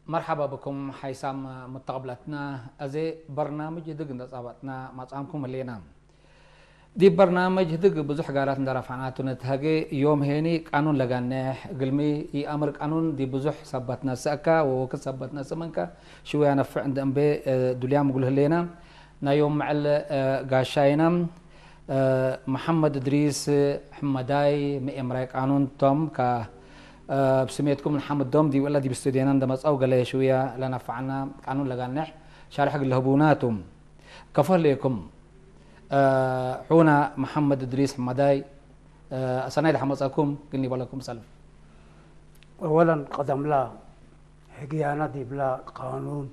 مرحبا بكم حيسام متقبلتنا أزي برنامج دق نصابتنا مطعمكم اللينا دي برنامج دق بزح قالات ندرفعناتو نتهجي يوم هيني قانون لغانح قلمي اي امر قانون دي بزح سبتنا سأكا ووكس سبتنا سمنكا شوية نفع عند انبي دوليا مقوله لينا نا يوم معل قاشاينا محمد إدريس حمداي مئمراي قانون توم كا بسميتكم محمد دوم دي ولا دي باستوديونا دمس او قال شويه لنا فعنا قانون لقانح شارح الهبوناتهم كفر لكم حونا محمد ادريس حمداي اسنايد حمصكم قلني بلكم سلف اولا قدم لا حقيانة دي بلا قانون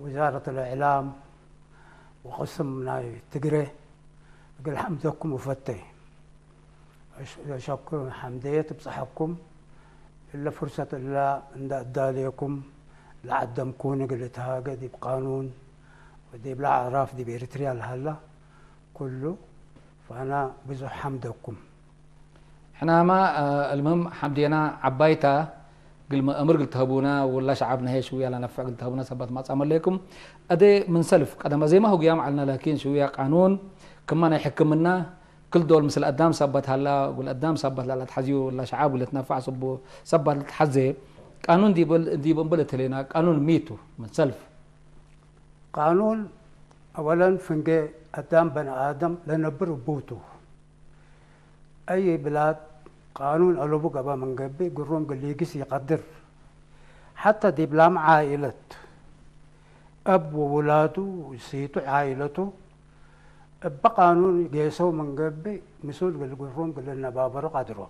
وزارة الاعلام وقسم ناي تقري قل حمدكم وفتي شكرا حمدية بصحكم إلا فرصة إلا ندى عليكم لعدم كون قلتها دي بقانون ودي بلا عراف دي بإريتريا هلا كله فأنا بزح حمدكم. احنا ما المهم حمدينا عبايتا قل ما أمر قلت هبونا ولا شعبنا هي شوية لا نفع قلت هبونا سبت ما تعمل لكم أدي من سلف قدم زي ما هو قيام علينا لكن شوية قانون كمان يحكمنا كل دول مثل قدام سبت هلا والقدام سبت لا تحزيو ولا شعب ولا تنفع صبو سبت تحزي قانون دي بنبلت لنا قانون ميتو من سلف قانون اولا فنجي قدام بني ادم لنبر بوتو اي بلاد قانون الوبو قبا من قبي قروم قليقس يقدر حتى دي بلام عائلة اب وولاده وسيتو عائلته بقانون جيسو من قبي مسؤول قلقروم قلنا بابرو قدرو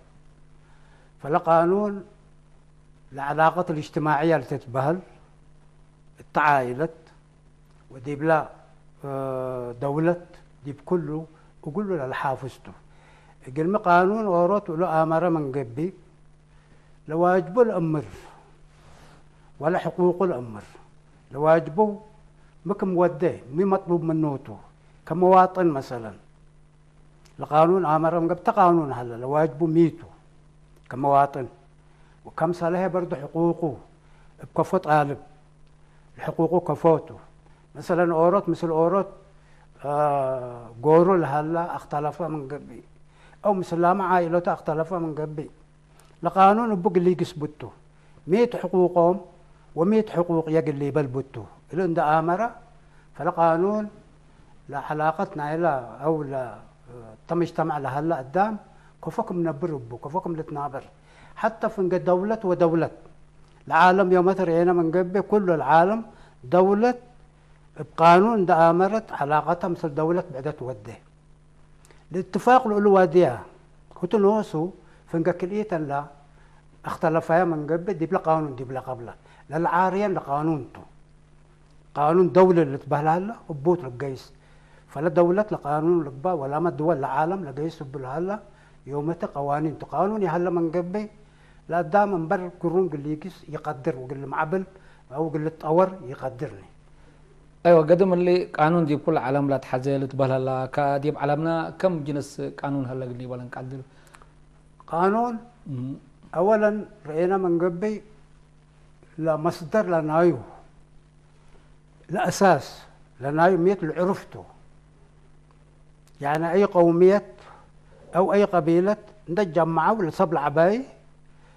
فلا قانون العلاقة الاجتماعية اللي تتبهل التعايلت ودي بلا دولة دي بكله وقولوا للحافظته قلم قانون وروت له آمر من قبي لواجب الأمر ولا حقوق الأمر لواجبه مكم وده مي مطلوب منوته كمواطن مثلا القانون امر من قبل قانون هلا لواجبه ميته كمواطن وكم صالح برضه حقوقه بكفو طالب حقوقه كفوته مثلا اوروت مثل اوروت قورو لهلا اختلفوا من قبل او مثل لما عائلته اختلفوا من قبل القانون بقى اللي يثبته 100 حقوقهم و100 حقوق يقل اللي بلبته اللي ده امره فالقانون لا علاقتنا إلى أو لا تمجتمع لهلا قدام كفوكم نبر ربو كفوكم لتنابر حتى في دولة ودولة العالم يوم ترينا من قبل كل العالم دولة بقانون ده أمرت علاقتها مثل دولة بعدت وده الاتفاق الأولوادية كنت نوسو فنجا كليتا لا اختلفها من قبل دي بلا قانون دي بلا قبله للعاريان لقانونته قانون دولة اللي تبهلها هلا وبوت القيس فلا دولة لقانون لقبا ولا ما دول العالم لقيس بلهلا يومتا قوانين تقانون يهلا من قبي لا دام مبر كرون قليكس يقدر وقل معبل او قل تطور يقدرني ايوه قدم اللي قانون دي كل عالم لا تحزل تبهللا كديب عالمنا كم جنس قانون هلا قلي ولا نقدر قانون اولا رأينا من قبي لا مصدر لنايو لا اساس لنايو ميت عرفته يعني أي قومية أو أي قبيلة نتجمعوا ولا صب العباي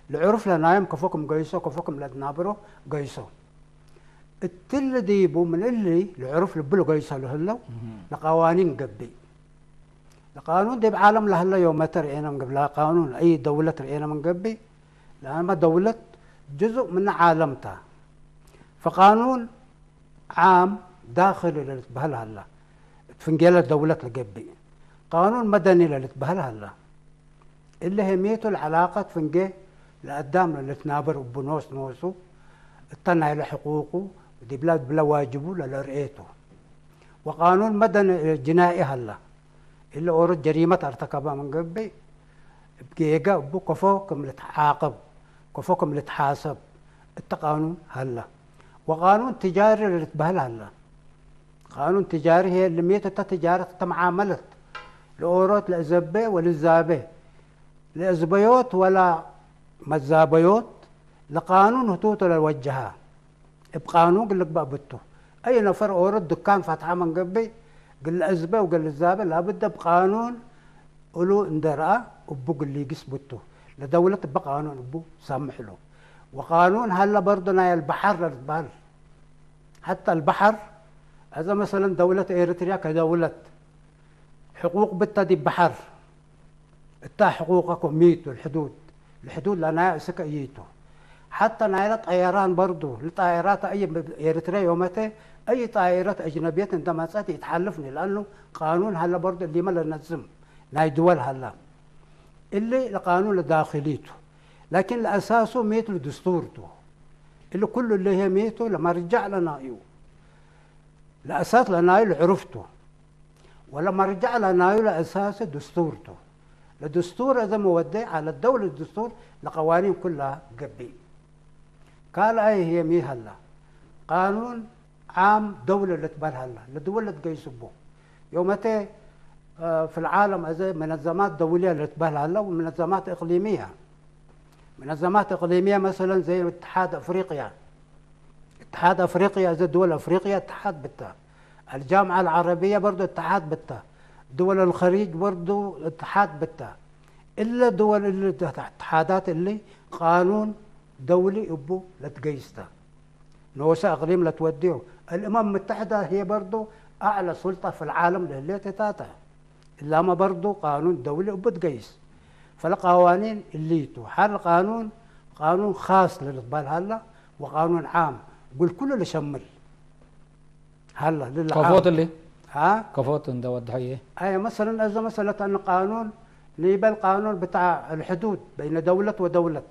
العرف لنايم كفوكم قيسو كفوكم لتنابرو قيسو التل ديبو من اللي العرف لبلو قيسو لهلو لقوانين قبي القانون دي بعالم لهلا يوم ترينا من قبل قانون أي دولة رأينا من قبي لأنما دولة جزء من عالمتها فقانون عام داخل اللي تبهلها هلا فنجيل الدولة القبي قانون مدني اللي تبهلها هلا اللي هي ميتو العلاقة فنجي لقدام اللي تنابر وبنوس نوسو اطلع له حقوقه ودي بلاد بلا واجبه لرئيته وقانون مدني جنائي هلا اللي أورد جريمة ارتكبها من قبي بقيقة بو كفوكم لتعاقب كفوكم لتحاسب التقانون هلا وقانون تجاري اللي تبهلها هلا قانون تجاري هي اللي ميتة تجارة تمعاملت لأوروت لأزبي وللزابي لأزبيوت ولا مزابيوت لقانون هتوتو للوجهها بقانون قال لك بقى بته اي نفر اورد دكان فتحه من قبي قال الازبه وقال الزابه لابد بقانون ولو اندرا وبو قال لي قس بته لدولة بقانون ابو سامح له. وقانون هلا برضه ناي البحر للبال حتى البحر هذا مثلا دولة اريتريا كدولة حقوق بتا دي بحر اتا حقوقكم ميتوا الحدود لنا سكايتو حتى نايلة طيران برضه الطائرات اي اريتريا يومتي اي طائرات اجنبيه عندما تاتي يتحالفني لانه قانون هلا برضه اللي ما ننظم ناي دول هلا اللي لقانون لداخليته لكن لاساسه ميت دستورته اللي كله اللي هي ميته لما رجع لنايو لاساس لنايو عرفته ولما رجع لنايو لاساس دستورته الدستور اذا مودي على الدوله الدستور لقوانين كلها قبي قال اي هي مي هلا قانون عام دولة اللي تبال هلا لدولة تقيسبه يومتي في العالم زي منظمات دولية اللي تبال هلا ومنظمات إقليمية منظمات إقليمية مثلا زي اتحاد أفريقيا زي دول أفريقيا اتحاد بتها الجامعة العربية برضو اتحاد بتها دول الخليج برضو اتحاد بتها إلا دول اللي اتحادات اللي قانون دولي أبو لتقيسته نوسا اقليم لتوديه الامم المتحده هي برضه اعلى سلطه في العالم اللي تتاتا الا ما برضه قانون دولي وبتقيس فالقوانين الليتو حال قانون خاص للاطبال هلا وقانون عام قول كله اللي شمل هلا للعام كفوت اللي ها كفوت انت ودحيه اي مثلا اذا مثلا ان قانون نيبل القانون بتاع الحدود بين دوله ودوله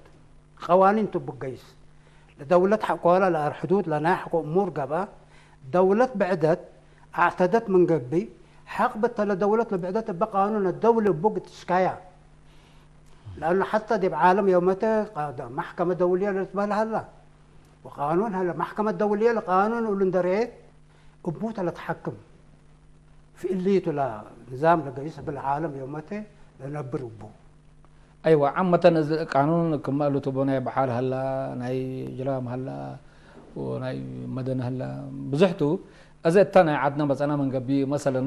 قوانين تبقيس دولة حقوها لها الحدود لنا حق أمور قبا دولة بعدت اعتدت من قبي حق بتلا دولة بعدت بقانون الدولة بوقت شكاية لأنه حتى دي بعالم يومتى محكمة دولية لتبالها هلا وقانون هلا محكمة دولية لقانون ولندريت وبموت تحكم في الليتو لا نظام لقيس بالعالم يومتى لنبر بو ايوه عامة قانون كما قالوا تبوني بحال هلا ناي جرام هلا وناي مدن هلا بزحتو اذا تانا عدنا بس انا من قبي مثلا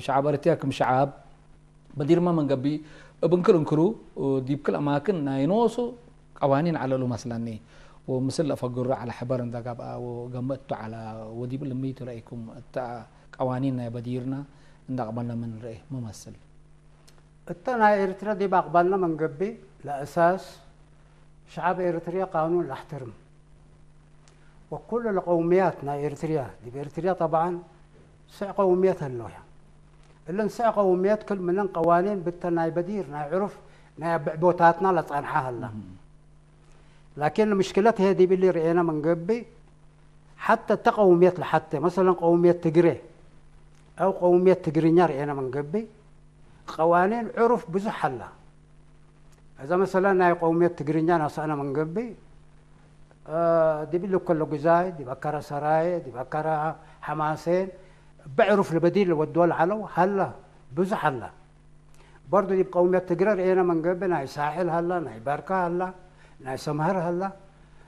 شعب اريتريا كم شعب بدير ما من قبي بنكر انكرو ودي بكل اماكن ناي نوصو قوانين على له مثلا ومثل افقر على حبر انت قبا وقمتوا على ودي بلميتوا رايكم قوانين بديرنا نقبلنا من رأي ممثل التنا إريتريا دي بقبلنا من قبي لأساس شعب إريتريا قانون الاحترم وكل القوميات إريتريا دي بإريتريا طبعا سع قوميات اللويا اللي نسع قوميات كل من قوانين بالتنا بدير عرف بعبوتاتنا لطعنحها هلا لكن مشكلتها دي باللي رأينا من قبي حتى تقوميات لحتى مثلا قومية تجري أو قومية تجرينيا رأينا من قبي قوانين عرف بزح هلا إذا مثلا قومية تجرينيا ناس أنا من قبي دي باللي كله جزاي دي بكرة سراي دي بكرة حماسين بعرف البديل اللي ودوه علو هلا بزح هلا برضه دي قومية تجري رأينا من قبي ناي ساحل هلا ناي باركة هلا ناي سمهر هلا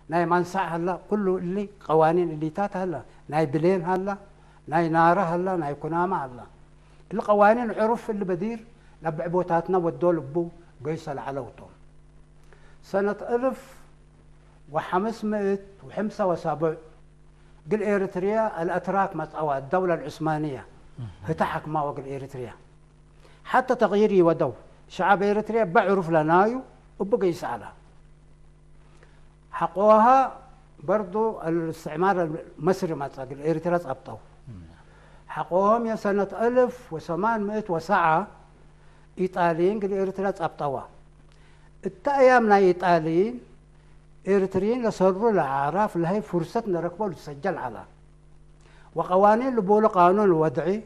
ناي منسع هلا كله اللي قوانين اللي تات هلا ناي بلين هلا ناي نارة هلا ناي كنامة هلا القوانين عرف اللي بدير لبعبوتاتنا والدول بو قيس العلوتهم سنة 1575 قل إريتريا الأتراك مسأوى الدولة العثمانية فتحك ما وقل إريتريا حتى تغييري ودو شعب إريتريا بعرف لنايو وبقيس على حقوها برضو الاستعمار المصري ما تقول إريتريا تقبطوا حقوهم يا سنة 1807 إيطاليين قل إريتريا تقبطوا التأيامنا إيطاليين إريتريين لصروا لعراف لهي فرصة نركبوا لتسجل على وقوانين لبول قانون الوضعي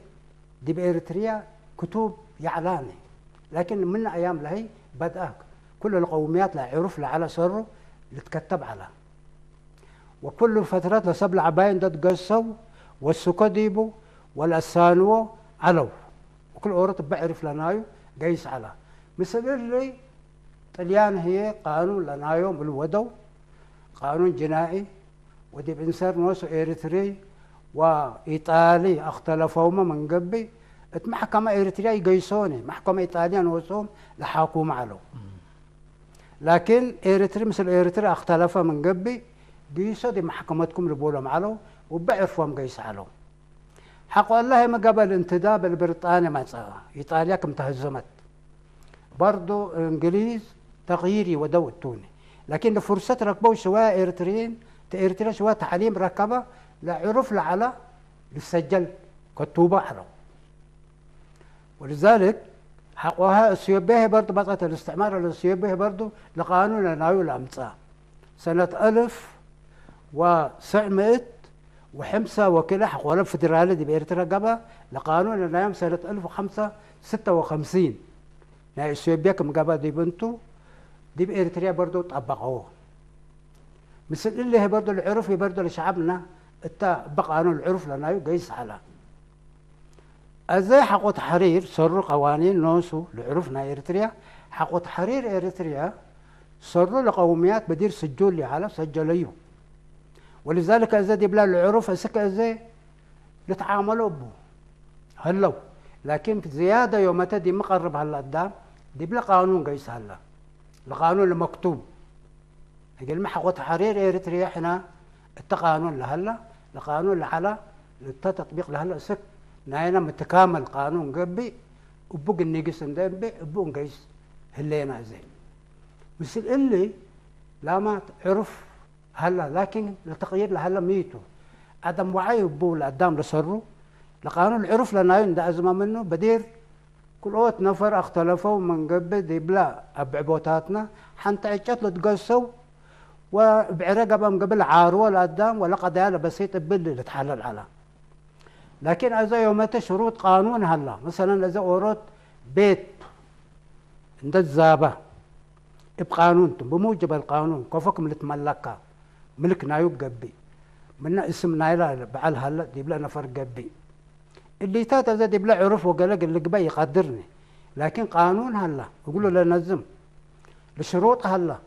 دي بإريتريا كتب يعلاني لكن من أيام لهي بدأ كل القوميات لا عرف على سره لتكتب على وكل فترات لسبل عباين ده تقصوا والسكديبو والأسانو علو وكل أورط بعرف لنايو قيس على مثل اللي طليان هي قانون لنا يوم الودو قانون جنائي ودي بنسر نوسو إريتري وإيطالي اختلفوا من قبل محكمة إريتريا يقيسوني محكمة إيطاليا نوسوم لحاكم عليه لكن إريتري مثل إريتريا اختلفوا من قبل قيسوا دي محكمتكم لبولهم عليه وبعرفهم قيس عليه حقوا الله ما قبل انتداب البريطاني ما إيطاليا كم تهزمت برضو إنجليز تغييري ودوتوني لكن فرصة ركبوا سواء إريتريين إريتريا سواء تعليم ركبة لا عرف لعلى للسجل كتوبة على ولذلك حقوها السيوبيه برضو بطلت الاستعمار السيوبيه برضو لقانون نايو الأمصاء سنة 1905 وكلا حقوها الفدرالية دي بإريتريا قبل لقانون نايم سنة 1556 ناي السيوبيه كم قبل دي بنتو دي بإريتريا برضو طبقوه مثل اللي هي برضو العرف برضو لشعبنا بقانون العرف لنا قيس على ازاي حقوا تحرير صروا قوانين نوسو لعرفنا إريتريا حقوا تحرير إريتريا صروا لقوميات بدير سجول لي على سجليو ولذلك ازاي دي بلا العرف اسك ازاي يتعاملوا بو هلو لكن زياده يوم تدي مقرب هلا قدام دي بلا قانون قيس هلا القانون المكتوب يقول ما حقوا تحرير إريتريا احنا التقانون لهلا القانون لحلا التطبيق لهلا سك ناينا متكامل قانون قبي وبوق النقص ندبي وبوق نقيس هلينا زين مثل اللي لا ما عرف هلا لكن التغيير لهلا ميتو عدم وعي بول قدام لسرو لقانون العرف لنا ده ازمه منه بدير كل اوت نفر اختلفوا من قبل دي بلا بعبوتاتنا حنت عجت تقصوا وبعرقبه من قبل عاروا لقدام ولا قضايا بسيطه باللي تحلل على لكن اذا يومته شروط قانون هلا مثلا اذا اورط بيت عند الزابه بقانونتم بموجب القانون كفكم لتملكها ملك نايوب قبي من اسم نايلا بعل هلا دي بلا نفر قبي اللي تات اذا دي بلا عرف وقلق اللي قبي يقدرني لكن قانون هلا يقولوا لا نزم الشروط هلا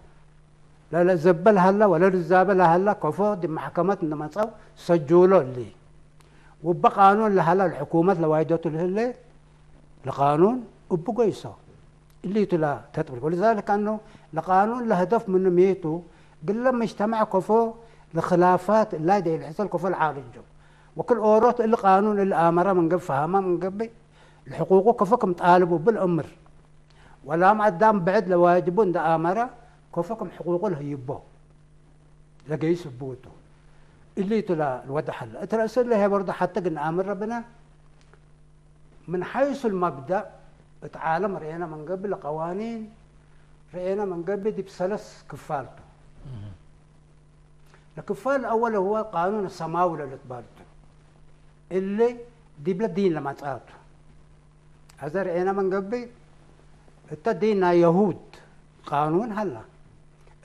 لا زبل هلا ولا الزابل هلا كفو دي محكمات انما تصو سجلوا اللي وبقى قانون لهلا الحكومه لوايدته اللي لقانون وبقوا يسوي اللي تلا تطبيق ولذلك انه لقانون لهدف من ميته قل لما اجتمع كفو لخلافات لا دي الحصل كفو العارج وكل اوروت اللي قانون اللي امره من قبل فهمه من قبل الحقوق كفوكم طالبوا بالامر ولا ما قدام بعد لواجبون ده امره كفوكم حقوق له يبوه لقى يسبوته اللي تلا الوضع حل ترى اللي هي برضه حتى قلنا امر ربنا من حيث المبدا اتعالم رأينا من قبل قوانين رأينا من قبل دي بثلاث كفالته الكفال الأول هو قانون السماوي للإتبارته اللي دي بلا دين لما تعاته هذا رأينا من قبل التدين يهود قانون هلا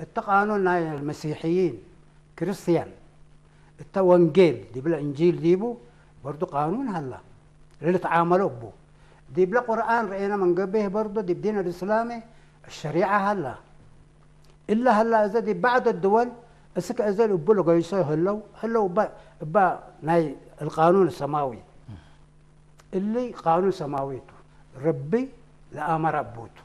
التقانون المسيحيين كريستيان التوانجيل دي بلا إنجيل ديبو برضو قانون هلا اللي تعاملوا بو دي بلا قرآن رأينا من قبله برضه دي بدين الإسلامي الشريعة هلا إلا هلا إذا دي بعض الدول اسك ازل وبلو قيسوا هلو با ناي القانون السماوي اللي قانون سماويته ربي لامر ابوته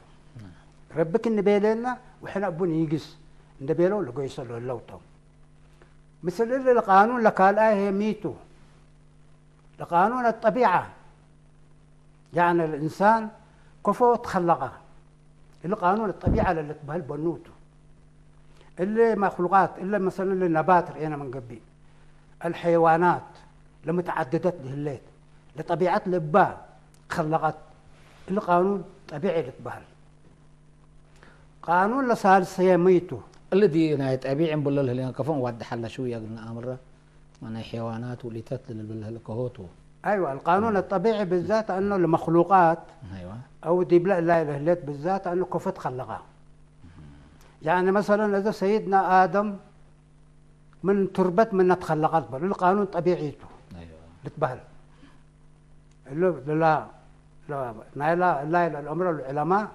ربك النبي لنا وحنا ابون يقس النبي له قيسوا له تو مثل اللي القانون لك هي ميتو لقانون الطبيعه يعني الانسان كفو تخلقه اللي قانون الطبيعه اللي تبهل بنوته اللي مخلوقات الا مثلا النبات رأينا من قبل الحيوانات لمتعددة لهليت لطبيعة لبا خلقت اللي قانون طبيعي لتبهل قانون لسالس هي ميتو الذي نهاية طبيعي نقول له اللي كفون وعد حل شوية قلنا امره من حيوانات واللي تتل الكهوتو ايوه القانون الطبيعي بالذات انه المخلوقات ايوه او دي بلا لا لهليت بالذات انه كفت خلقها يعني مثلا اذا سيدنا ادم من تربه من تخلقت بل القانون طبيعيته ايوه لتبهل لا لا لا الامر العلماء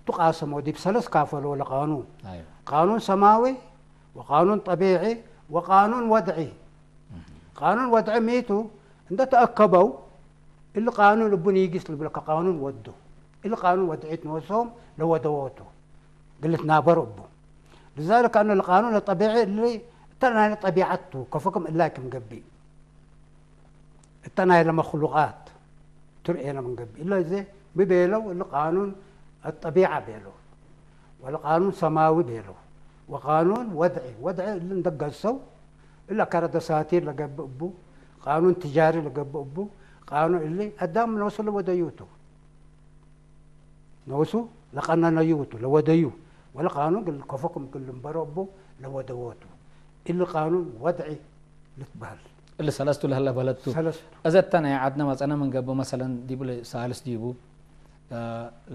تقاسموا دي بثلاث كافلوا لقانون. ايوه قانون سماوي وقانون طبيعي وقانون وضعي. قانون وضعي ميتو انت تأكبوا اللي قانون بني يقيس لك قانون ودو اللي قانون وضعيت نوسهم لو دوتو قلت نابر ابو. لذلك أن القانون الطبيعي اللي تنايل طبيعته كفكم إلاكم قبي التنايل مخلوقات ترئينا من قبي إلا زي ببيلو اللي قانون الطبيعة بيلو والقانون سماوي بيلو وقانون وضعي اللي ندق السو إلا كان دساتير لقب أبو قانون تجاري لقب أبو قانون اللي قدام نوصل لوديوتو نوصل لقنا نيوتو لوديو ولا قانون قال كفكم كل مبربو لودوتو إلا قانون وضعي لتبهل اللي سلستو لهلا بلدتو سلست أزتنا عدنا مثلا من قبل مثلا ديبو سالس ديبو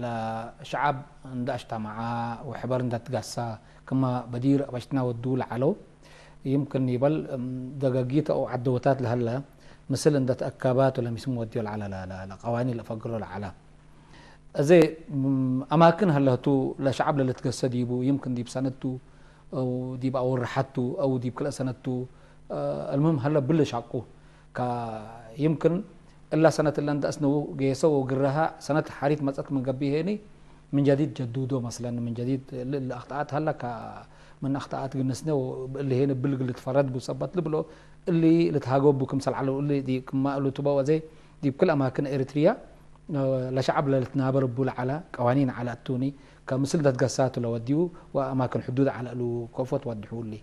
لشعب نداش معاه وحبر ندات قاسا كما بدير بشتنا ودول علو يمكن يبل دقاقيت أو عدوتات لهلا مثل ندات أكابات ولا يسمو وديول على لا قوانين اللي فقروا على زي أماكن هلا تو لشعب اللي تقصد ديبو يمكن ديب سنتو أو ديب أو رحتو أو ديب كل سنتو المهم هلا بلش عقو يمكن إلا سنة اللي أنت أسنو جيسو وقرها سنة حريت مسألة من قبل هني من جديد جدودو مثلا من جديد الأخطاءات هلا من أخطاءات جنسنا اللي هنا بلغ اللي تفرد بوصبت لبلو اللي تهاجوا بكم سلعلو اللي دي كما قالوا تبوا زي دي بكل أماكن إريتريا لشعب اللي تنابر بول على قوانين على التوني كمثل ده قصات لو وديو وأماكن حدود على له كفوت ودحوا لي.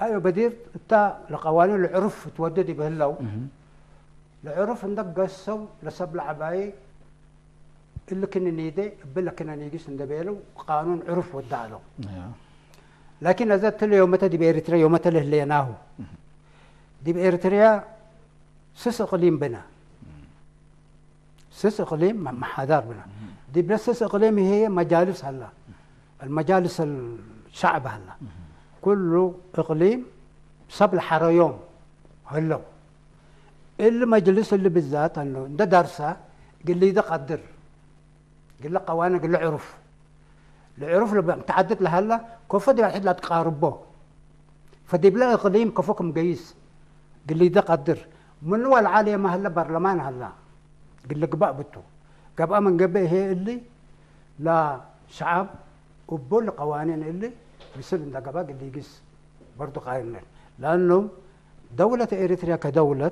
أيوة بدير تا لقوانين العرف توددي بهاللو العرف عندك قصوا لسبل عباي اللي كنا نيدي بلا كنا نيجيس ندبيلو قانون عرف ودعلو. لكن إذا تلي يوم تدي بإريتريا يوم تله ليناهو دي بإريتريا سس إقليم بنا سس إقليم محاذار بنا دي بس سس إقليم هي مجالس هلا المجالس الشعب هلا كله إقليم سبل حريوم هلا المجلس اللي بالذات انه ده درسه قال لي ده قدر قال له قوانين قال له عرف العرف اللي متعدد لهلا كيف دي واحد لا تقاربوه فدي بلا اقليم كفوكم قيس قال لي ده قدر من هو العاليه ما هلا برلمان هلا قال لك قبا بتو قبا من قبا هي اللي لا شعب وبول قوانين اللي مثل ده قبا قال لي قيس برضه قايلين لانه دوله اريتريا كدوله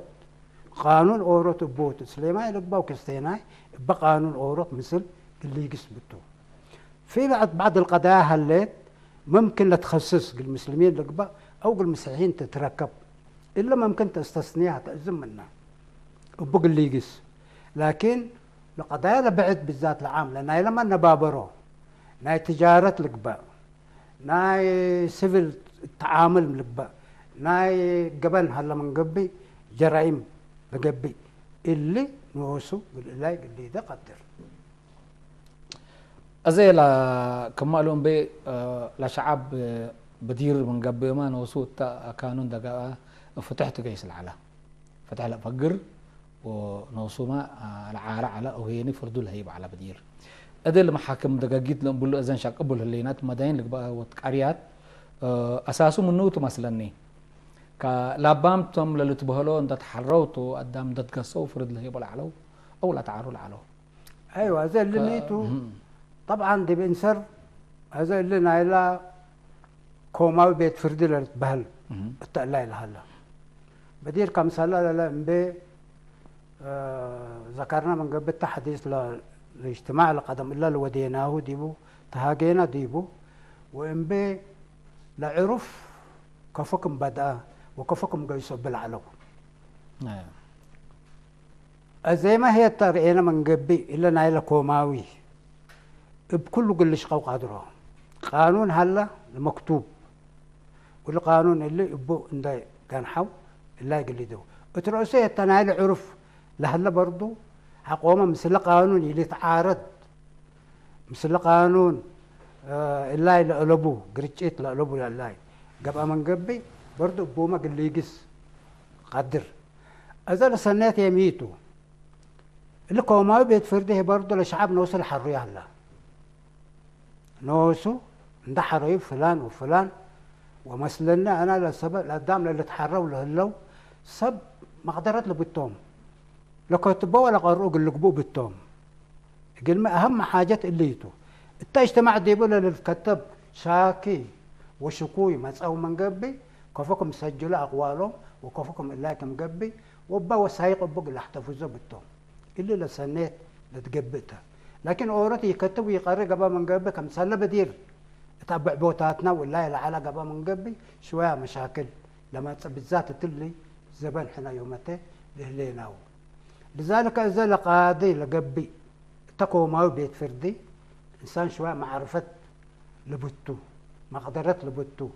قانون أوروت بوت سليمان يلقبا وكستيناي بقانون أوروت مثل اللي يقسمتو في بعض القضايا هليت ممكن لتخصص المسلمين يلقبا أو المسيحيين تتركب إلا ممكن تستثنيها تأزم منها وبقى اللي يقس لكن القضايا لبعد بالذات العام لأن لما نبابرو ناي تجارة لقبا ناي سيفل التعامل لقبا ناي قبل هلا من قبي جرائم بقبي اللي نوسو بالله اللي ده قدر أزي لا كما قالوا بي لا شعب بدير من قبل ما نوسو تا كانون دقا فتحت قيس العلا فتح لا فقر ونوسو ما العارة على أو هي نفردو الهيب على بدير أدي المحاكم دقاقيت لهم بقولوا أذن شاك قبل اللينات مدين لك بقى وتقاريات أساسه من نوتو مثلا كلابام تم للتبهلو انت تحروتو قدام دت قصو فرد له يبل علو او لا تعاروا علو ايوه هذا اللي ميتو طبعا دي بنسر هذا اللي نايلا كوما بيت فرد للتبهل التقلاي لهلا بدير كم سنه لا امبي ذكرنا من قبل التحديث لاجتماع القدم الا اللي وديناه ديبو تهاجينا ديبو وامبي لعرف كفكم بدأ وكفكم قيسوا بالعلو. نعم. زي ما هي الطريقة من قبي إلا نايلة كوماوي بكل قلش قو قادره قانون هلا المكتوب والقانون اللي يبو انده كان حو اللي يقلدو اترؤسية تنايل عرف لهلا برضو حقومة مثل قانون اللي تعارض مثل قانون اللي لألبو قريتشيت لألبو لله قبل من قبي برضو بوما قال لي يقس قدر أزال سنات يميتو اللي قوماوي بيت فرده برضو لشعب نوصل حرية هلا نوسو اندحروا فلان وفلان ومثلنا انا للسبب القدام اللي تحروا لهلو سب مقدرات لبتوم لكتبوا ولا قرؤوا قلقبوا بالتوم قل ما اهم حاجات الليتو انت اجتماع ديبولا للكتب شاكي وشكوي ما تساوي من قبي كفوكم سجلوا اقوالهم وكفوكم الاكم قبي وبا وسايق بق اللي احتفظوا بالتوم اللي لسنيت لتقبتها لكن اورتي يكتب ويقرر قبل من قبي كم سنه بدير تتبع بوتاتنا ولا العلا قبل من قبي شويه مشاكل لما بالذات تلي زبن حنا يومته لهليناو لذلك اذا لقاضي لقبي تكو ماو بيت فردي انسان شويه معرفه لبتو مقدرات لبتو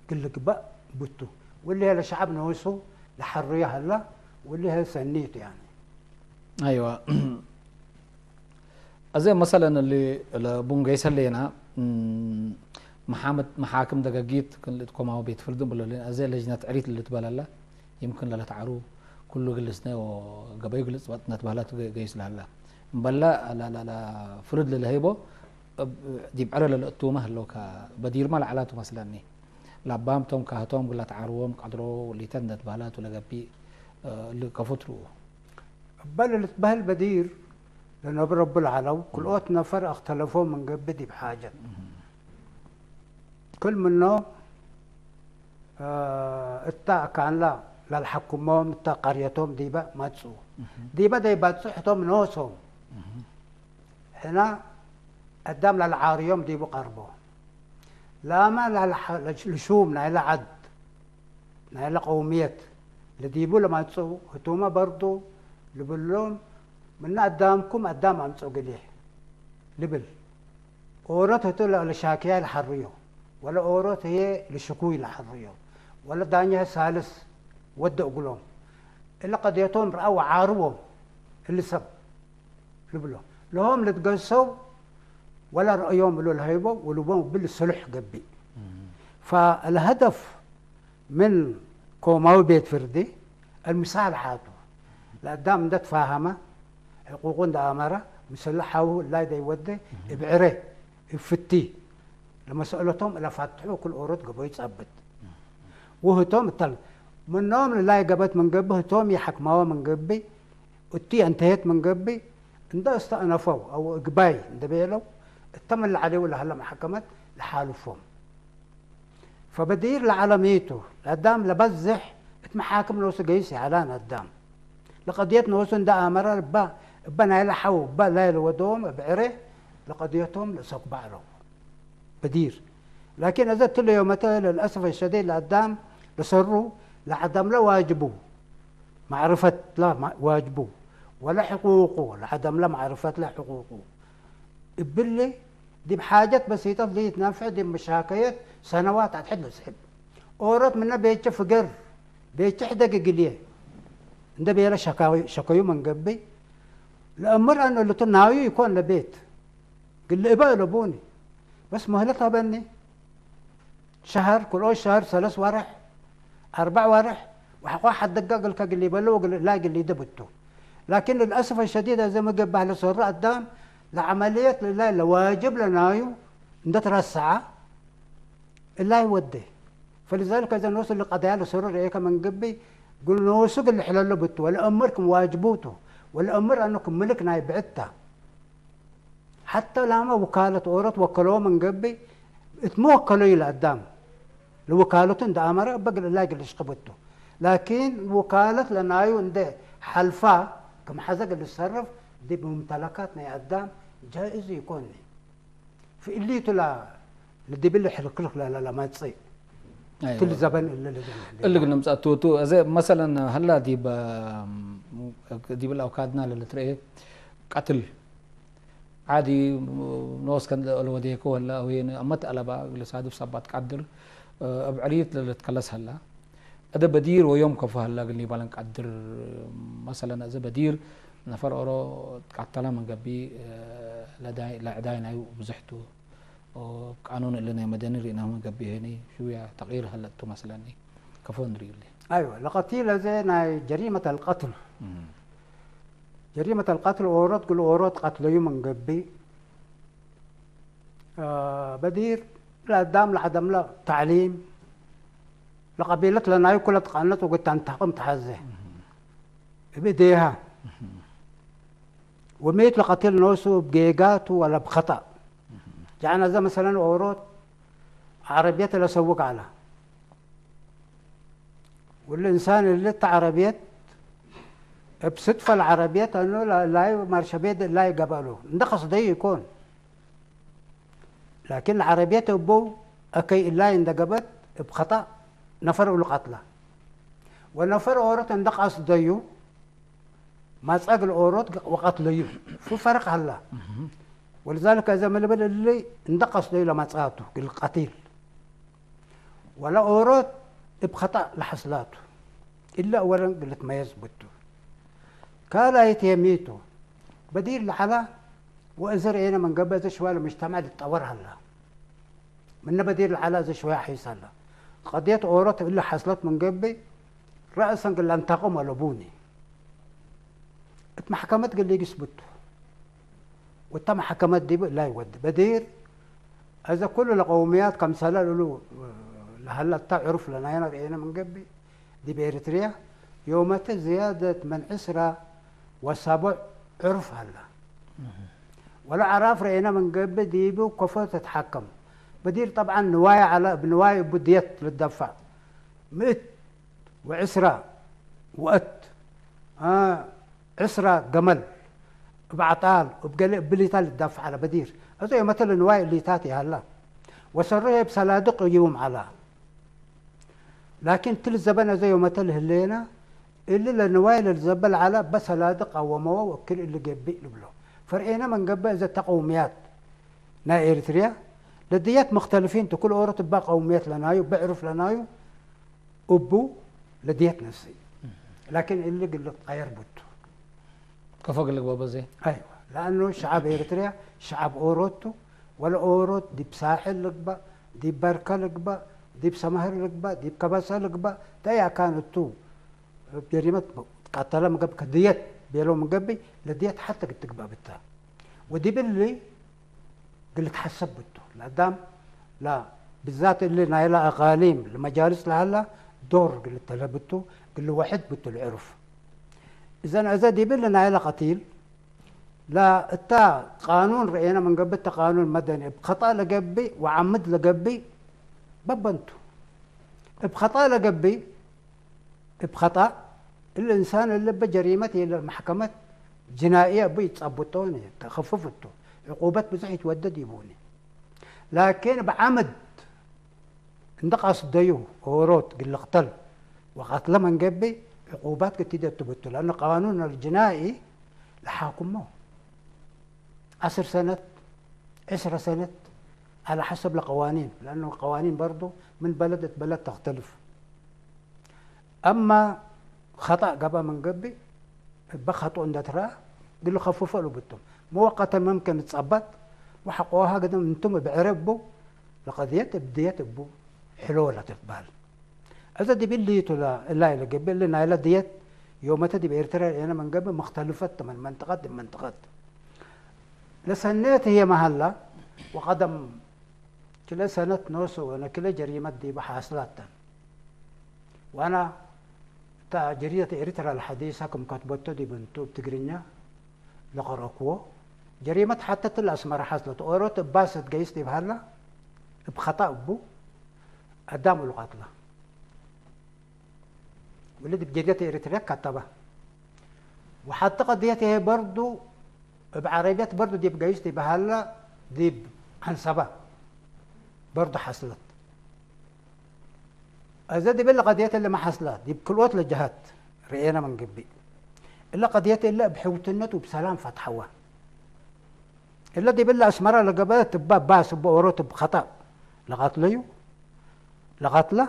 كل قبا بتو واللي هي لشعب نوسو لحريه هلا واللي هي سنيت يعني ايوه زي مثلا اللي بونجيس لينا محاكم دقاقيت كل تقوموا بيت فردم ولا زي لجنه عريت اللي تبالا يمكن لا تعرو كله جلسنا وقبا يجلس وقتنا تبالات جيس لهلا بلا لا لا لا فرد للهيبو دي بعرى للأتومة لو كبدير ما لعلاته مثلا ني لابام توم كهتوم ولا تعروهم قدروا واللي تندت بالات ولا قبي اللي كفترو بل اللي تبهل بدير لأنه برب العلو كل أوت نفر اختلفوا من قبدي بحاجة كل منهم التا كان لا للحكومهم التا قريتهم ديبا ما تسو ديبا تصحتهم نوسهم هنا قدام للعاريوم ديبو قربو لا ما لشوم نايلا عد نايلا قومية لديبو لما تسو هتوما برضو لبلوم من قدامكم قدام عم تسو قليه لبل أورات هتو لشاكيا لحريو ولا أورات هي لشكوي لحريو ولا دانيها سالس ودأ قلوم إلا قضيتهم رأوا عاروهم اللي سب لبلو لهم لتقسوا ولا رأيهم له الهيبة ولبهم بالصلح قبي فالهدف من كوماو بيت فردي المصالحات لقدام ده تفاهمه حقوقون ده أمره مسلحه لا يدي يودي بعره يفتي لما سألتهم إلا فتحوا كل أورود قبل يتثبت وهتوم الطلب منهم لا يقبت من قبل هتوم يحكموا من قبل وتي انتهت من قبل انده استأنفوا أو إقباي انده بيلو التم اللي عليه ولا هلا محكمات لحالفهم فبدير لعالميته قدام لبزح محاكم نوس قيسي علان قدام لقضية نوس ده أمر با نايل حو با لايل ودوم بعره لقضيتهم لسوق بعرو بدير لكن إذا تلو يومتها للأسف الشديد لقدام لسروا لعدم لا واجبه معرفة لا واجبه ولا حقوقه لعدم لا معرفة لا حقوقه باللي دي بحاجات بسيطة اللي يتنافع دي مشاكيات سنوات هتحل سحب أورط منا بيتش فقر بيتش حدق قليه ده بيلا شكاوي من قبي الأمر أنه اللي تناوي يكون لبيت قل لي إبا لبوني بس مهلتها بني شهر كل شهر 3 ورح 4 ورح واحد دقاق لك قال لي بلو لا قال لي دبته لكن للأسف الشديد زي ما قبل على سر قدام لعملية لله لواجب لنايو ندتر الساعة الله يودي فلذلك إذا نوصل لقضايا لسرور إيكا من قبي قل نوصل اللي حلال بته ولا أمركم واجبوته ولا أمر أنكم ملكنا يبعدته حتى لما وكالة أورط وكلوه من قبي اتموكلوا إلى قدام لوكالة ده أمر بقى الله قل يشقبته لكن وكالة لنايو عنده حلفاء كم حزق اللي يتصرف دي بممتلكاتنا قدام جائز يكون في اللي تلا اللي باللي حرك لك لا ما تصير أيوة. كل زبن اللي قلنا مسأتوتو زي مثلا هلا دي بالأوقاتنا اللي ترى قتل عادي نوس كان الوديكو ولا وين أمت على بقى لصادف صبات قدر بعريت اللي تكلس هلا هذا بدير ويوم كفى هلا قال لي بالك قدر مثلا إذا بدير نفر أورو تقتلا من قبي لعداينا وبزحتو وقانون اللي مدني رينا من قبي هني شوية تغيير هلا تو مثلا كفون ريلي أيوة لقتيلة زي جريمة القتل جريمة القتل أورط كل أورط قتل يوم من قبي بدير لا دام لعدم لا تعليم لقبيلة لنا كلها تقنت وقلت انتقم تحزه بديها وميت لقتل نوسو بجيجاته ولا بخطأ يعني زي مثلا أوروت عربيات اللي سوق على والإنسان اللي عربيات بصدفة العربيات أنه لا مرشبيد لا يقبله ده قصده يكون لكن العربيات أبو أكي لا يندقبت بخطأ نفر القتلى ونفر أوروت عند قصده ما تسأل أوروت وقتله في فرق هلا ولذلك إذا ما لبل اللي اندقص له لما تساته القتيل ولا أوروت بخطأ لحصلاته إلا أولا قلت ما يثبته كالا يتيميته بديل لحلا وأزر إينا من قبل زي شوية المجتمع يتطور هلا من بديل لحلا زي شوية حيصل قضية أوروت اللي حصلت من قبل رأسا قل انتقم ولبوني اتمحكمت قل لي يثبته وتم حكمت دي لا يود بدير إذا كل القوميات كم سنة له لهلا تعرف لنا هنا من قبل دي بإريتريا يومت زيادة من عسرة وسبع عرف هلا ولا عراف رأينا من قبل دي وكفى تتحكم بدير طبعا نوايا على بنوايا بديت للدفع مئت وعسرة وأت عسرة قمل بعطال وبليتال الدفع على بدير هذا مثلا نوايا اللي تاتي هلا وسرها بسلادق يوم على لكن تل الزبنة زي مثل هلينا اللي النوايا الزبل على بسلادق او مو وكل اللي جبي له فرقينا من قبل اذا تقوميات نا اريتريا لديات مختلفين كل اورة تبقى قوميات لنايو بعرف لنايو ابو لديات نفسي لكن اللي قلت غير بوتو كيف قال لك بابا زي؟ ايوه لانه شعب اريتريا شعب اوروتو ولا اوروت دي بساحل لقبه دي بركه لقبه دي بسمهر لقبه دي بكبسه لقبه ده كانت تو جريمه قتلها من قبل كديت بيلو من قبل لديت حتى قد تقبى بالتا ودي باللي قلت حسب بتو لقدام لا بالذات اللي نايله اقاليم المجالس لهلا دور قلت لها بتو قل له واحد بتو العرف اذا دي باللي نايله قتيل لا التا قانون رأينا من قبل قانون مدني بخطأ لقبي وعمد لقبي ببنتو بخطأ لقبي بخطأ الإنسان اللي بجريمة إلى المحكمة جنائية بيتصبطوني تخففته عقوبات بزح يتودد يبوني لكن بعمد اندقص ديو وروت قل اقتل وقتل من قبي عقوبات كتيدة تبتو لأن قانون الجنائي لحاكمه 10 سنة 10 سنة على حسب القوانين لأنه القوانين برضو من بلد بلد تختلف أما خطأ قبل من قبل بخطأ عند ترى قل له خففوا له بتم مؤقتا ممكن تصبت وحقوها قد انتم بعربوا لقضية بديت بو حلولة تقبل إذا دي بليتو لا اللي قبل لنا لا ديت يوم تدي بإرترا أنا من قبل مختلفة من منطقة لمنطقة لسنيت هي محلة وقدم كلا سنة نوسو وأنا كلا جريمة دي بحاصلات وأنا تا جريدة إريترا الحديثة كم كتبتو دي بنتو بتقرينيا لقراكو جريمة حتى الأسمار حصلت أوروت باسط جيس دي بهلا بخطأ بو قدام القتلى والذي بجريدة إريترا كتبها وحتى قضيتها برضو بعربيات برضو دي بجيس دي بهلا دي حنسبة برضو حصلت إذا دي بالله قضية اللي ما حصلت دي بكل وقت الجهات رأينا من قبل إلا قضية إلا بحوتنت وبسلام فتحوها إلا دي بالله أسمرها لقبلت باب باس بأوروت بخطأ لقتله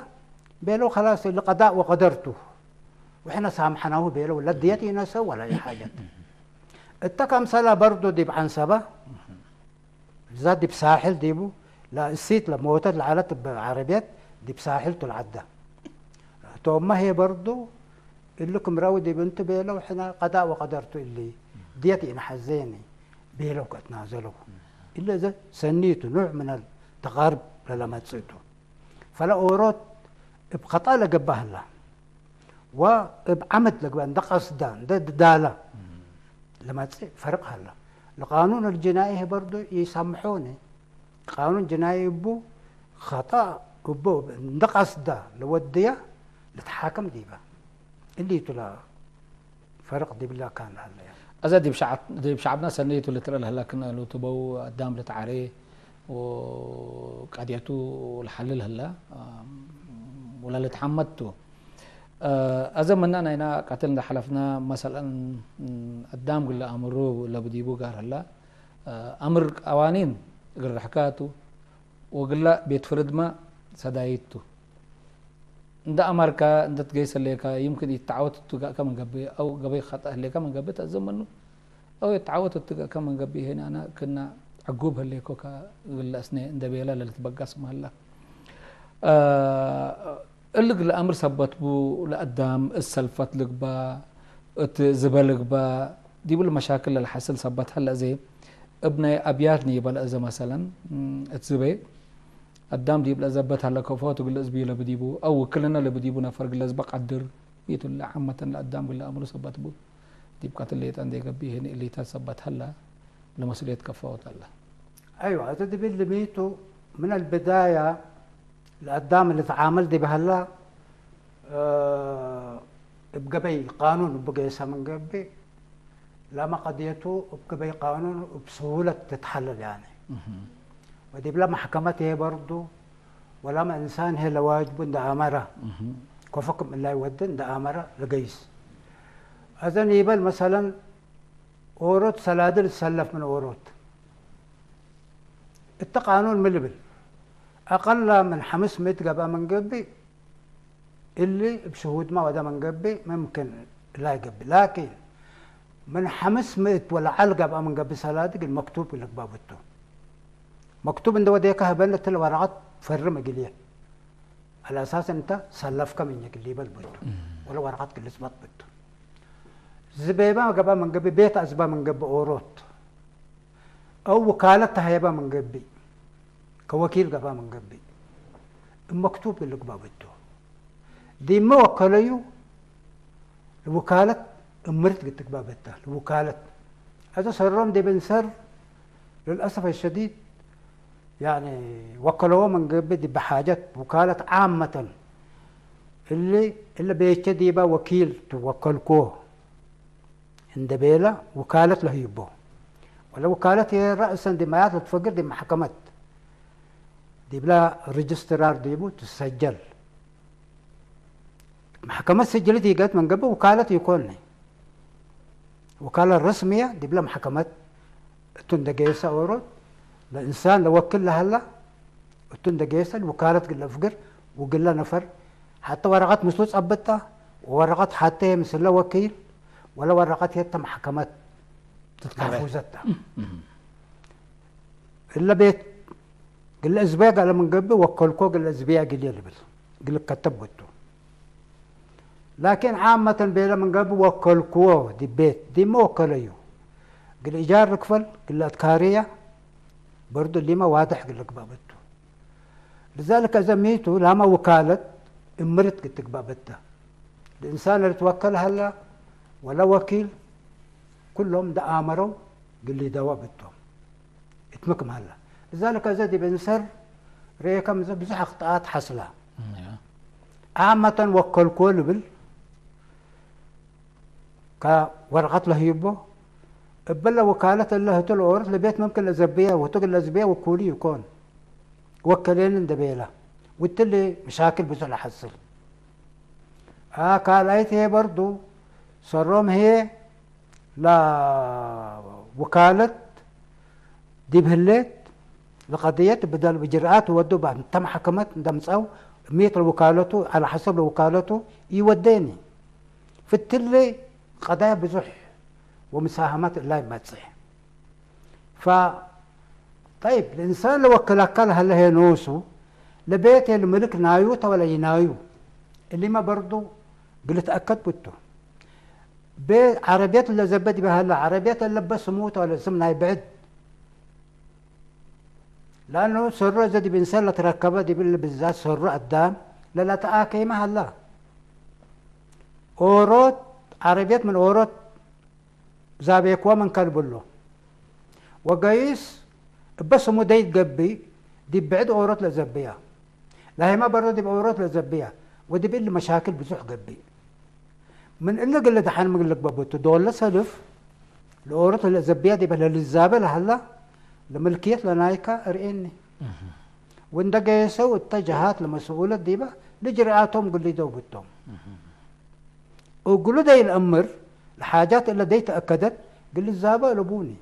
بيلو خلاص القضاء وقدرته وإحنا سامحناه بيلو لا ديتي نسى ولا أي حاجة التكم سلا برضو دي بعنسبة زاد دي بساحل ديبو لا السيت لموتت العالات بعربيات دي بساحل العدة توما هي برضو اللي لكم راودي بنت بيلو وحنا قضاء وقدرته اللي ديتي إن حزيني بيلو كتنازلوا إلا إذا سنيته نوع من التقارب لما تصيته فلا أوروت بخطأ لقبها الله وبعمد لقبها ده قصدان ده دالة لما تصير فرقها الله القانون الجنائي برضو يسامحوني قانون جنائي بو خطأ بو ده قصده لوديه لتحاكم ديبا اللي تلا فرق دي بالله كان هلا يعني أزا دي بشعبنا سنيته اللي ترى هلا كنا لو تبو قدام لتعريه وقعديته الحلل هلا ولا اللي تحمدته أزا منا هنا قتلنا حلفنا مثلا قدام قلنا أمره ولا بديبو قال هلا أمر قوانين قل حكاته وقلنا بيت فرد ما سدايته عند أمريكا عند تجيس الليكا يمكن يتعود تجا كم قبي أو قبي خطأ الليكا من قبي تأزم منه أو يتعود تجا كم من قبي هنا أنا كنا عقوب الليكو كقول أسنى عند بيلا اللي تبقى اسمه الله اللي قل أمر سبت بو لقدام السلفت لقبا زبل لقبا دي بالمشاكل اللي حصل سبت هلا زي ابن أبياتني يبل إذا مثلا اتزبي قدام دي بلا زبط هلا كفوت وقل ازبي لبديبو او كلنا لبديبو نفر قل ازبق قدر بيت الله عامه لقدام قل امر سبت بو دي بقات اللي عندي قبي هنا اللي تثبت هلا لمسؤوليه كفوت الله ايوه هذا دي اللي بيتو من البدايه لقدام اللي تعامل دي بهلا بقبي قانون بقى من قبي لما قضيته بقبي قانون بسهوله تتحلل يعني ودي بلا محكمته برضو ولا ما إنسان هي لواجب دا أمره كفكم الله يودن دا أمره لقيس أذن يبل مثلا أوروت سلادل تسلف من أوروت التقانون ملبل أقل من 500 قبا من قبي اللي بشهود ما ودا من قبي ممكن لا يقبي لكن من 500 ولا علقة من قبي سلادق المكتوب لك بابته مكتوب ان وديك هبلت الورقات فرم قليه على اساس انت سلفك من يقلي بالبيت ولا ورقات كل اثبات بيت زبيبه قبا من قبي بيت اسبا من قبي اوروت او وكالتها يبا من قبي كوكيل قبا من قبي مكتوب اللي قبا بيته دي ما وكليو الوكاله امرت قلت قبا بيتها الوكاله هذا سرهم دي بنسر للاسف الشديد يعني وكلوه من قبل بحاجة وكالة عامة اللي بيتدي با وكيل توكلكوه عند بيلا وكالة له يبو ولا وكالة هي رأسا دي ما تفقر دي محكمة دي بلا ريجسترار ديبو تسجل محكمة سجلت يقات من قبل وكالة يكون وكالة الرسمية دي بلا محكمة تندقيسة أورود الإنسان لو وكل له هلا وتندق يسأل وكالة قل فقر وقل له نفر حتى ورقات مسلوس أبتها وورقات حتى مثل له وكيل ولا ورقات هي محكمات تحفوزتها إلا بيت قل أسبوع قال من قبل وكلكو قل أسبوع قل يلبل قل كتب وتو لكن عامة بيلا من قبل وكلكو دي بيت دي ما وكليو قل إيجار ركفل قل أذكارية برضو اللي ما واضح قل لك بابته لذلك أزميته لما وكالة امرت قلت لك بابته الإنسان اللي توكل هلا ولا وكيل كلهم دا آمروا قل لي دوا بتهم اتمكم هلا لذلك أزدي بنسر ريكم بزح أخطاءات حصلة عامة وكل كل بل كورقة له يبو بلا وكالة الله تلورث لبيت ممكن الزبية وتقل الزبية وكولي يكون وكلين اندبيلا والتلي مشاكل بزول حصل كالايت هي برضو صروم هي لا وكالة دي بهليت لقضية بدل بجرآت ودو بعد تم حكمت دمصو 100 وكالته على حسب وكالته يوديني في التلي قضايا بزح ومساهمات الله ما تصح طيب الانسان لو وكلك هلا هي نوسو لبيت الملك نايوته ولا ينايو اللي ما برضو قلت اكد بته عربيات اللي زبدي بها هلا عربيات اللي بس موته ولا سمنها يبعد لانه سره اذا دي بنسله تركبها دي بالذات سره قدام لا تآكيمها الله اوروت عربيات من اوروت زابيكوا من كالبلو وقايس بس مو دايت قبي دي بعد اوروت لزبيها لا هي ما برا دي اوروت لزبيها ودي بيلي مشاكل بزوح قبي من الا قال دحين من لك بابوتو دول سلف الاوروت لزبيها دي بلا للزابه لهلا لملكيه لنايكا ارئني وند قيسوا اتجهات لمسؤولة ديبا لجرياتهم قل لي دوبتهم وقولوا داي الامر الحاجات اللي دي تاكدت قل لي الزابه لبوني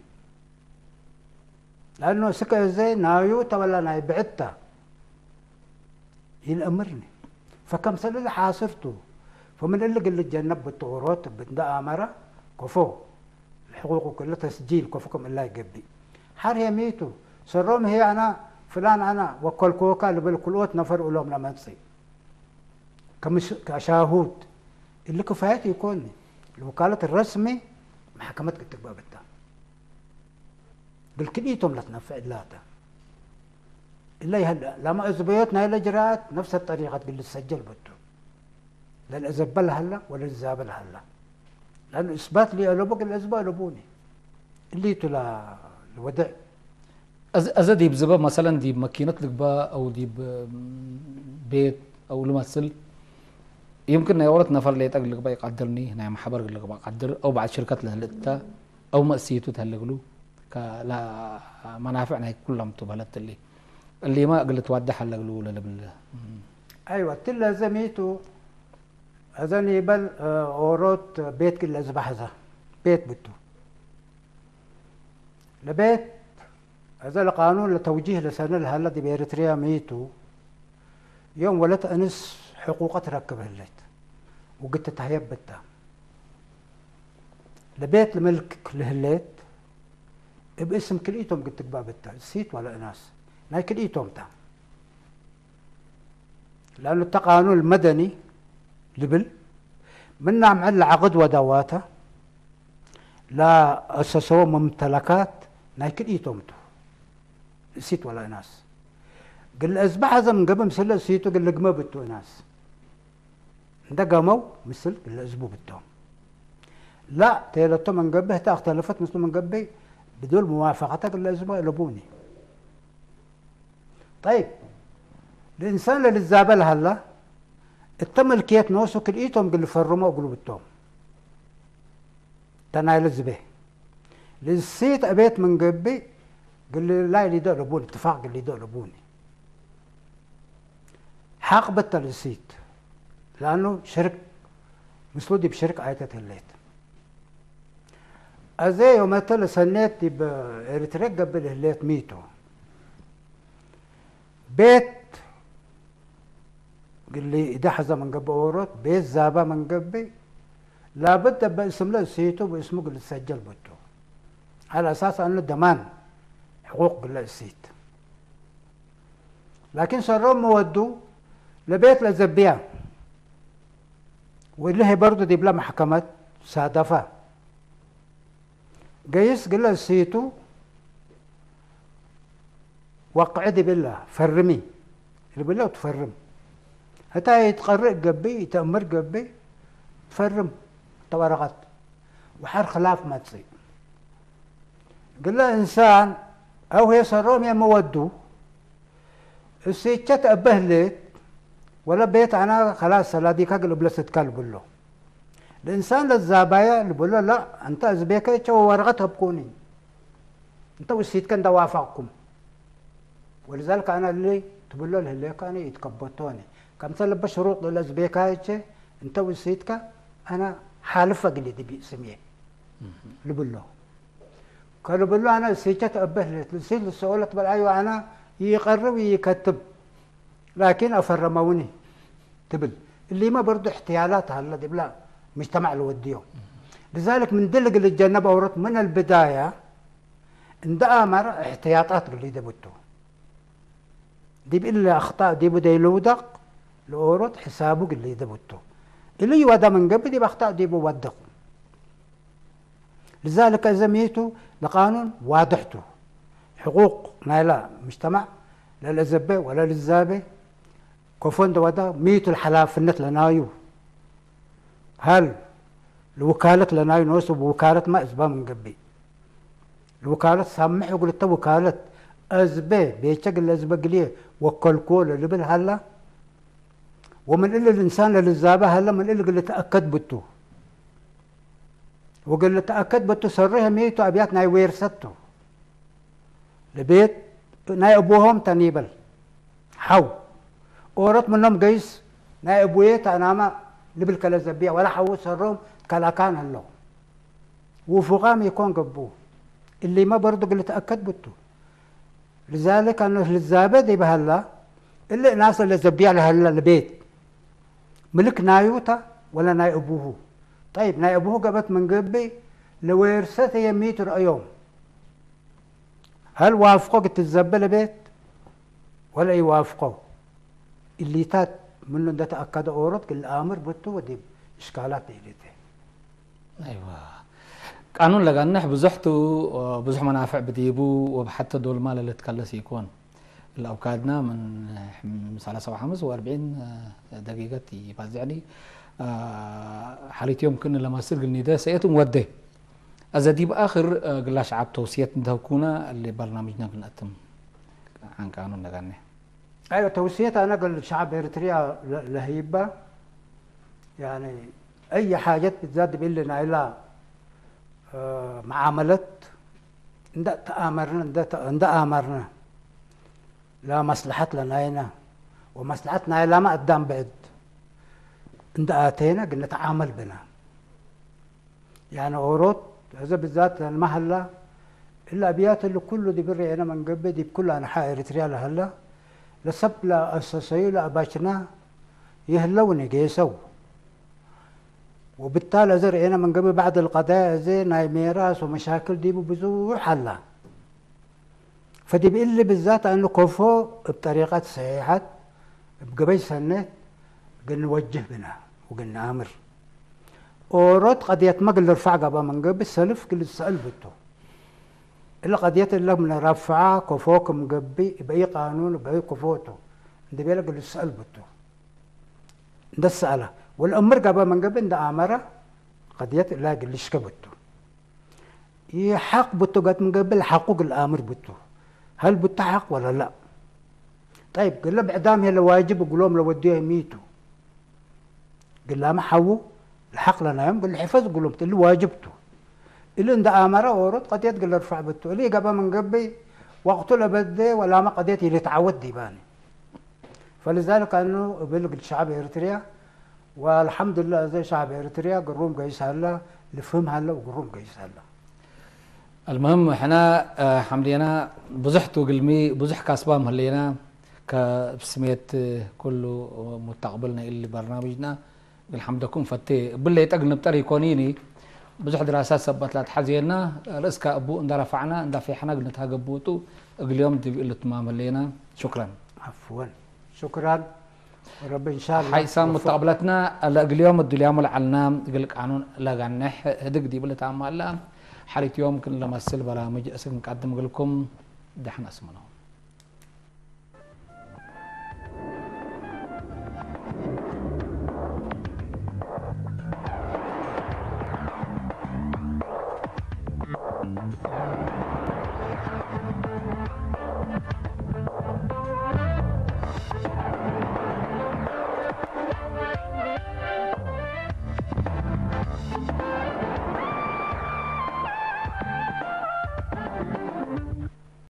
لانه سكه زي نايوتا ولا ناي بعدتها يلامرني فكم سنه اللي حاصرته فمن اللي قال لي تجنب بالطورات بدا امره كفو الحقوق كلها تسجيل كفوكم الله يقبي حر يميتوا سرهم هي انا فلان انا وكل كوكا اللي بالكلوت نفر لهم لما تصير كشاهود اللي كفايته يكون الوكاله الرسمي محكمه التكباب التام بالكليتهم لا تنفع الا الا يهلا لما اثبيتنا هي الاجراءات نفس الطريقه تقول لي تسجل بده لا الازبل هلا ولا الزابل هلا لانه اثبات لي الوبق الاسباب لبوني اللي تلا الودع أذا دي بزبا مثلا دي بماكينة لقبا أو دي بيت أو لمثل يمكن يورط نفر اللي يتقل لقبا يقدرني هنا محبر لقبا يقدر أو بعد شركات لهلتا أو مأسيتو تهلقلو كلا منافعنا كلهم تبهلت اللي ما قلت توضح هلقلو ولا بال أيوة تلا زميتو أذن يبل أوروت بيت كل أزبح ذا بيت بتو لبيت هذا القانون لتوجيه لسنة هلا دي بإريتريا ميتو يوم ولت أنس حقوق تركب هلت وقلت تهيب بتا لبيت الملك لهلت باسم كليتهم قلت تقبا بتا سيت ولا اناس ناي كليتهم تا لانه التقانون المدني لبل منا معل عقد ودواته لا اسسوا ممتلكات ناي كليتهم تو سيت ولا ناس قال ازبح هذا من قبل مثل سيتو قال لقمه بتو ناس ده قاموا مثل قال ازبو بتوم لا تيلتو من قبه اختلفت مثل من قبي بدون موافقته قال ازبو لبوني طيب الانسان اللي الزابل هلا التملكيات نوسو كليتهم قال فرموا وقلوا بتوم تنايل الزبه للسيت ابيت من قبي قال لي لا اللي ده لبوني اتفاق قال لي ده لبوني حق بطل السيت لانه شرك مسلودي بشرك عيتة الليت ازي يوم تل سنيت باريتريا قبل الليت ميتو بيت قال لي اذا حزه من قبل اورط بيت زابا من قبل لابد باسم له سيتو باسمه قال تسجل بتو على اساس انه ضمان حقوق بالله السيت لكن صاروا مودوا لبيت لزبيا واللي هي برضه دي بلا محكمة صادفة قيس قال له سيتو وقعدي بالله فرمي اللي بالله تفرم حتى يتقرق قبي يتأمر قبي تفرم تورقات وحر خلاف ما تصير قال له انسان او هي صاروم يا مودو السيتشات ابهلت ولا بيت انا خلاص سلاديك اقلب لست كلب له الانسان للزبايا اللي بقول له لا انت ازبيك ورقتها بكوني انت والسيت كان دوافعكم ولذلك انا اللي تقول له اللي كان يتكبتوني كم سلب شروط للازبيك انت والسيت انا حالفه قلي دي باسمي اللي بقول له قالوا بقول له انا السيتشات ابهلت السيت السؤال تبل ايوه انا يقرب ويكتب لكن افرموني تبل اللي ما برضه احتيالات هلا دي بلا مجتمع الوديو لذلك من دلق اللي تجنب اورط من البدايه عند امر احتياطات اللي دبتو دي بإلا اخطاء دي بدا يلودق الاورط حسابه اللي دبتو اللي يودا من قبل دي باخطاء دي بودق لذلك اذا ميتوا لقانون واضحته حقوق نايلا مجتمع للزبة ولا للزابة كفون دودا ميتو الحلافنت لنايو هل الوكالة لنايو نوسب وكالة ما أزبا من قبي الوكالة سامح يقول التا وكالة أزبا بيشكل أزبا قليه وكالكول اللي بالهلا ومن إلا الإنسان للزابة هلا من إلا قل تأكد بتو وقل تأكد بتو سرها ميتو أبيات ناي ويرستو البيت ناي أبوهم تنيبل حو أورط منهم قيس ناي أبويه تناما لبل كلا زبيع ولا حو سرهم كلا كان هلو وفقام يكون قبوه اللي ما برضو قل تأكد بتو لذلك أنه للزابة دي بهلا إلا ناس اللي زبيع لهلا البيت ملك نايوتا ولا ناي أبوه طيب ناي أبوه قبت من قبي لو يرسته يميت رأيهم هل وافقوا قلت الزبة لبيت ولا يوافقوا اللي تات منه ده تأكد أورط قل الآمر بتو ودي إشكالات إليته أيوة قانون لغنح بزحتو بزح منافع بديبو وبحتى دول مال اللي تكلس يكون الأوكادنا من 45 دقيقة يبازعني حاليت يوم كنا لما سرق النداء سيئتم وده أذا دي بآخر قلاش عاب توصيات ندهوكونا اللي برنامجنا بنقدم عن قانون لغنح أيوة توصيات أنا قل الشعب إريتريا لهيبة يعني أي حاجات بتزاد بيلنا إلى معاملة ندأ تآمرنا ندأ آمرنا لا مصلحة لنا هنا ومصلحتنا لا ما قدام بعد ندأ آتينا قلنا نتعامل بنا يعني أوروت هذا بالذات المحلة الأبيات اللي كله دي بري أنا من قبل دي بكل أنحاء إريتريا لهلا لسب لا أساسي لا أباشنا يهلوني جيسو وبالتالي زر هنا من قبل بعد القضاء زي ناي ميراث ومشاكل دي بزور حلها فدي بيقول لي بالذات انه كفو بطريقه صحيحه بقبل سنه قلنا نوجه بنا وقلنا امر ورد قضيه ما قل رفع قبل من قبل سلف قل السأل بتو الا قضيه اللي من رفعها كفوكم قبل باي قانون باي كفوته ده بيقول قل السأل بتو ده السأله والأمر قبل من قبل ده أمره قضية لا قلش كبتو يحق بتو قد من قبل حقوق الآمر بتو هل بتو حق ولا لا طيب قل له بعدام هي واجب يقولون لو وديه ميتو قل له ما حووا الحق لنا يوم قل حفظ يقولون اللي واجبته اللي ده أمره ورد قضية قل ارفع بتو اللي قبل من قبل وقته لبده ولا ما قضية اللي تعود ديباني فلذلك أنه بلغ الشعب إريتريا والحمد لله زي شعب إريتريا قروم قيس هلا لفهم هلا وقروم قيس هلا المهم احنا حملينا بزحتو قلمي بزح كاسبام هلينا كبسمية كله مستقبلنا اللي برنامجنا الحمد لكم فتي بالله يتقلنا بطريق كونيني بزح دراسات سبت لا تحزينا رزق ابو ان رفعنا ان في حنا قلنا قبوتو اليوم دي اللي تمام هلينا شكرا عفوا شكرا رب ان شاء الله حيسام مستقبلتنا اليوم اليوم العلنا قال لك قانون لا غنح هدق دي بلا تعمل حالة يوم كن لما السل برامج اسم نقدم لكم دحنا اسمنا